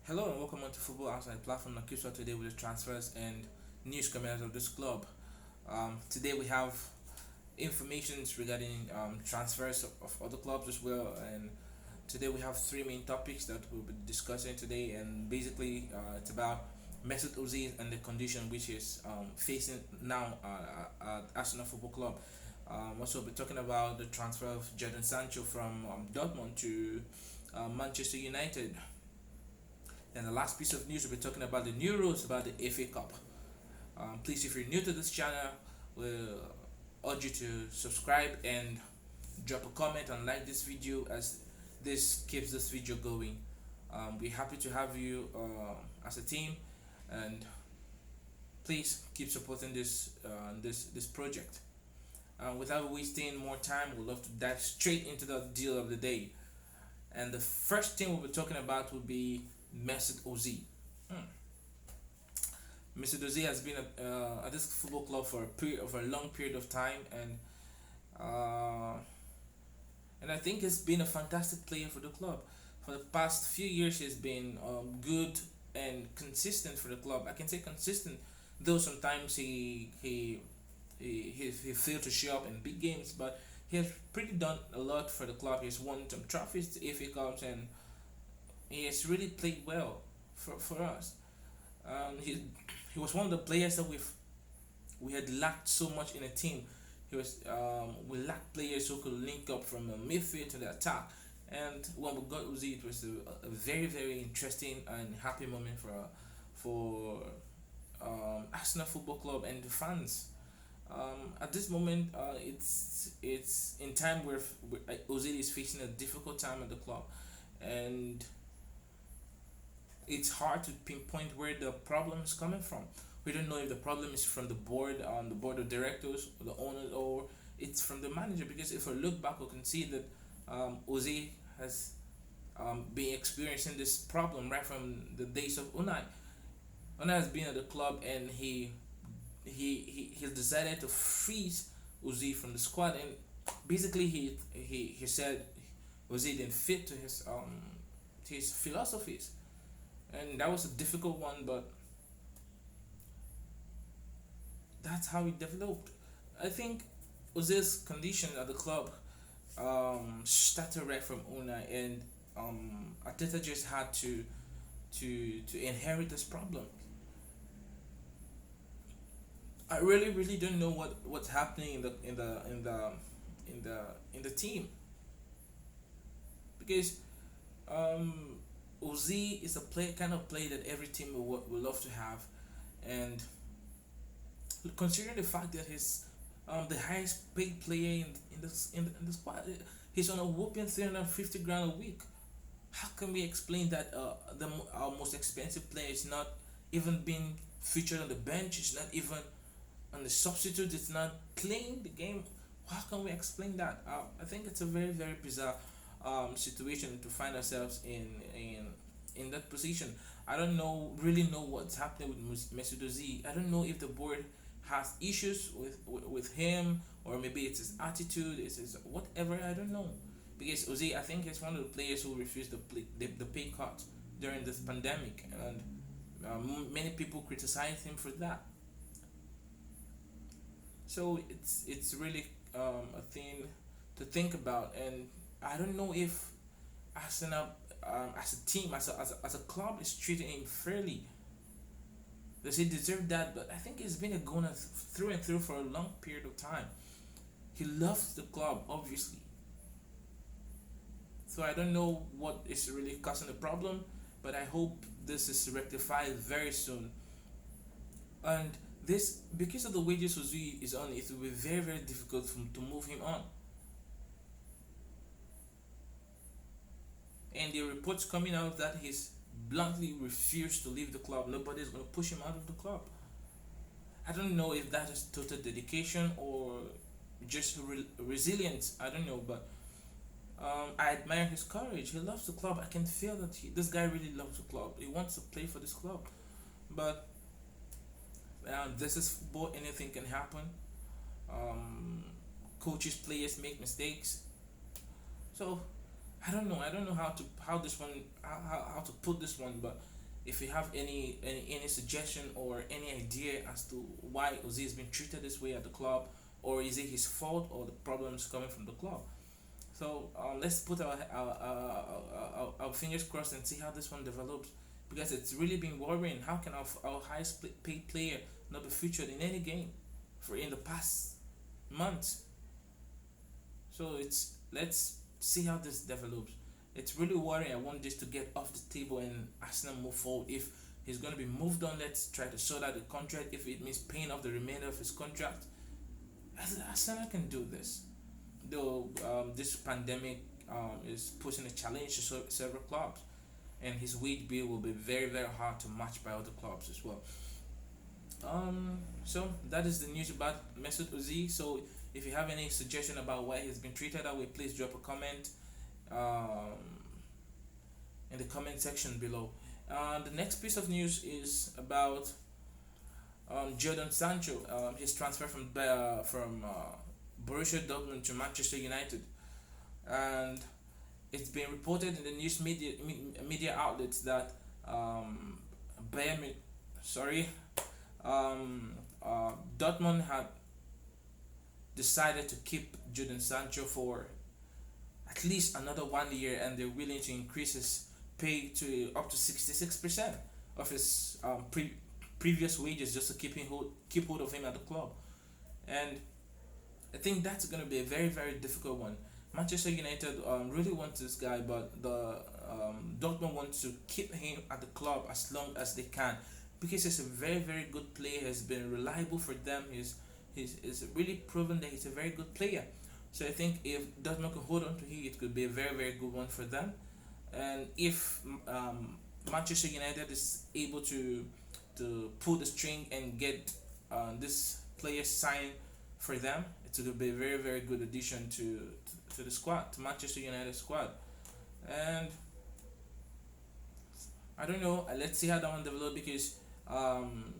Hello and welcome on to Football Outside platform that keeps up today with the transfers and news coming out of this club. Today we have information regarding transfers of other clubs as well, and today we have three main topics that we'll be discussing today, and basically it's about Mesut Ozil and the condition which is facing now at Arsenal Football Club. Also, we'll be talking about the transfer of Jadon Sancho from Dortmund to Manchester United. And the last piece of news, we'll be talking about the new rules about the FA Cup. Please, if you're new to this channel, we'll urge you to subscribe and drop a comment and like this video as this keeps this video going. We're happy to have you as a team, and please keep supporting this project. Without wasting more time, we'd love to dive straight into the deal of the day. And the first thing we'll be talking about will be Mesut Ozil. Hmm. Mesut Ozil has been at this football club for a long period of time, uh, and I think he's been a fantastic player for the club. For the past few years, he's been good and consistent for the club. I can say consistent, though sometimes he failed to show up in big games, but he has pretty done a lot for the club. He's won some trophies, the FA Cups, and he has really played well for us. He was one of the players that we had lacked so much in a team. We lacked players who could link up from the midfield to the attack, and when we got Uzi, it was a very very interesting and happy moment for Arsenal Football Club and the fans. At this moment, it's in time where Ozil is facing a difficult time at the club, and it's hard to pinpoint where the problem is coming from. We don't know if the problem is from the board of directors, or the owners, or it's from the manager. Because if we look back, we can see that Ozil has been experiencing this problem right from the days of Unai. Unai has been at the club, and he decided to freeze Ozil from the squad, and basically he said Ozil didn't fit to his philosophies, and that was a difficult one, but that's how it developed. I think Ozil's condition at the club started right from Unai, and Arteta just had to inherit this problem. I really don't know what's happening in the team, because um, Ozil is a kind of play that every team will love to have, and considering the fact that he's the highest paid player in the squad, he's on a whooping 350 grand a week. How can we explain that our most expensive player is not even being featured on the bench? Is not even on the substitute. It's not playing the game. How can we explain that? I think it's a very very bizarre situation to find ourselves in that position. I don't really know what's happening with Mesut Ozil. I don't know if the board has issues with him, or maybe it's his attitude, it's his whatever. I don't know, because Ozil, I think, is one of the players who refused the pay cut during this pandemic, and many people criticize him for that. So it's really a thing to think about, and I don't know if Arsenal, as a team, as a club, is treating him fairly. Does he deserve that? But I think he's been a goner through and through for a long period of time. He loves the club, obviously. So I don't know what is really causing the problem, but I hope this is rectified very soon. And this, because of the wages Ozil is on, it will be very very difficult to move him on. And the reports coming out that he's bluntly refused to leave the club. Nobody's going to push him out of the club. I don't know if that is total dedication or just resilience. I don't know, but I admire his courage. He loves the club. I can feel that this guy really loves the club. He wants to play for this club. But this is football. Anything can happen. Coaches, players make mistakes. So I don't know. I don't know how to put this one, but If you have any suggestion or any idea as to why Ozil has been treated this way at the club, or is it his fault or the problems coming from the club? So let's put our fingers crossed and see how this one develops, because it's really been worrying. How can our highest paid player not be featured in any game for in the past months? So it's let's see how this develops. It's really worrying. I want this to get off the table and Arsenal move forward. If he's going to be moved on, let's try to sort out the contract. If it means paying off the remainder of his contract, Arsenal can do this. Though this pandemic is posing a challenge to several clubs, and his wage bill will be very hard to match by other clubs as well. So that is the news about Mesut Ozil. So if you have any suggestion about why he's been treated that way, please drop a comment um, in the comment section below. The next piece of news is about Jadon Sancho. His transfer from Borussia Dortmund to Manchester United, and it's been reported in the news media outlets that Bayern, sorry, Dortmund had decided to keep Jadon Sancho for at least another 1 year, and they're willing to increase his pay to up to 66% of his previous wages just to keep hold of him at the club. And I think that's going to be a very difficult one. Manchester United really wants this guy, but the Dortmund wants to keep him at the club as long as they can, because he's a very good player. Has been reliable for them. He's really proven that he's a very good player. So I think if Dortmund can hold on to him, it could be a very good one for them. And if Manchester United is able to pull the string and get this player signed for them, it will be a very good addition to the squad, to Manchester United squad. And I don't know. Let's see how that one develops, because um,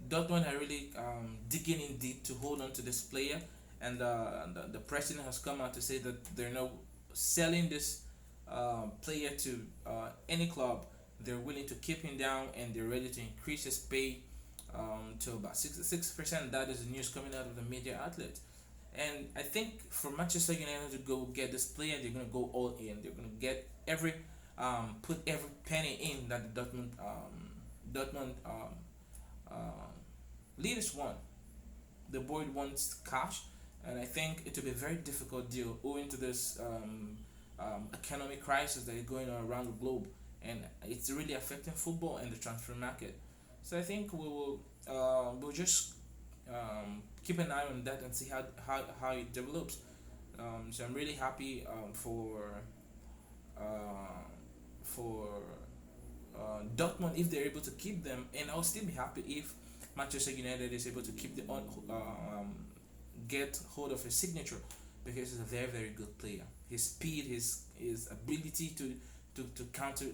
Dortmund are really digging in deep to hold on to this player, and the president has come out to say that they're not selling this player to any club. They're willing to keep him down, and they're ready to increase his pay to about 66%. That is the news coming out of the media outlet. And I think for Manchester United to go get this player, they're gonna go all in. They're gonna get put every penny in that the Dortmund leaders want. The board wants cash, and I think it will be a very difficult deal owing to this economic crisis that is going on around the globe, and it's really affecting football and the transfer market. So I think we'll just keep an eye on that and see how it develops. So I'm really happy for Dortmund if they're able to keep them, and I'll still be happy if Manchester United is able to keep get hold of his signature, because he's a very good player. His speed, his ability to counter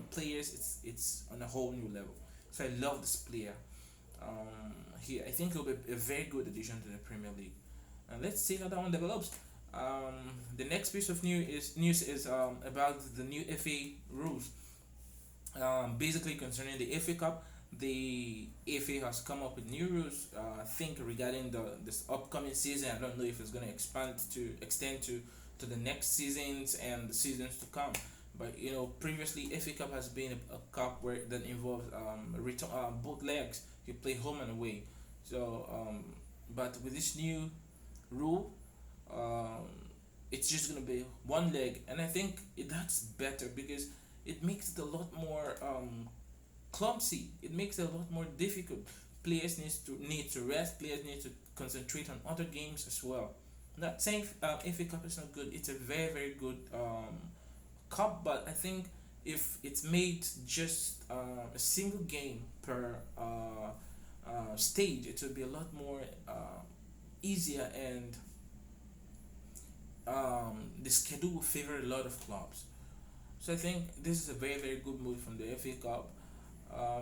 players, it's on a whole new level. So I love this player. I think he'll be a very good addition to the Premier League, and let's see how that one develops. The next piece of news is about the new FA rules. Basically concerning the FA Cup, the FA has come up with new rules. I think regarding this upcoming season. I don't know if it's going to extend to the next seasons and the seasons to come. But previously FA Cup has been a cup where that involves return both legs. You play home and away. So, but with this new rule, um, it's just gonna be one leg, and I think that's better, because it makes it a lot more clumsy. It makes it a lot more difficult. Players need to rest. Players need to concentrate on other games as well. Not saying FA Cup is not good. It's a very good cup, but I think if it's made just a single game per stage, it will be a lot more easier, and the schedule will favor a lot of clubs. So I think this is a very good move from the FA Cup.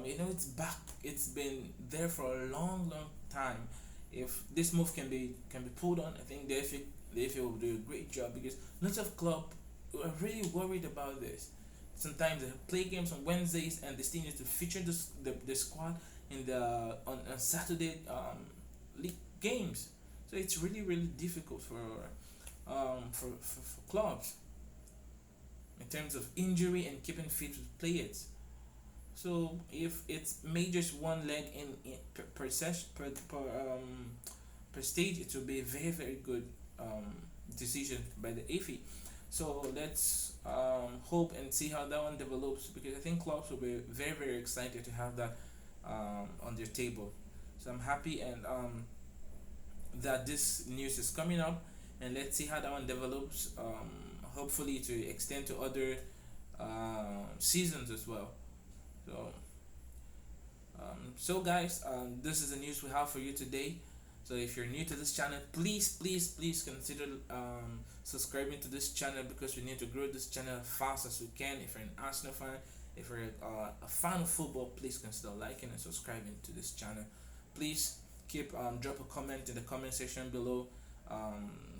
It's back. It's been there for a long time. If this move can be pulled on, I think the FA will do a great job, because lots of clubs are really worried about this. sometimes they play games on Wednesdays, and they still need to feature the squad in the on Saturday league games. So it's really really difficult for clubs in terms of injury and keeping fit with players. So if it's majors one leg in per session per stage, it will be a very very good decision by the AFI. So let's hope and see how that one develops, because I think clubs will be very very excited to have that on their table. So I'm happy and that this news is coming up, and let's see how that one develops. Hopefully to extend to other seasons as well. So so guys, this is the news we have for you today. So if you're new to this channel, please consider subscribing to this channel, because we need to grow this channel as fast as we can. If you're an Arsenal fan, if you're a fan of football, please consider liking and subscribing to this channel. Please keep drop a comment in the comment section below,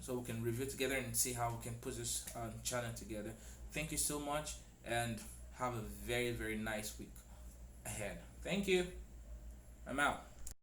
so we can review together and see how we can put this channel together. Thank you so much, and have a very very nice week ahead. Thank you. I'm out.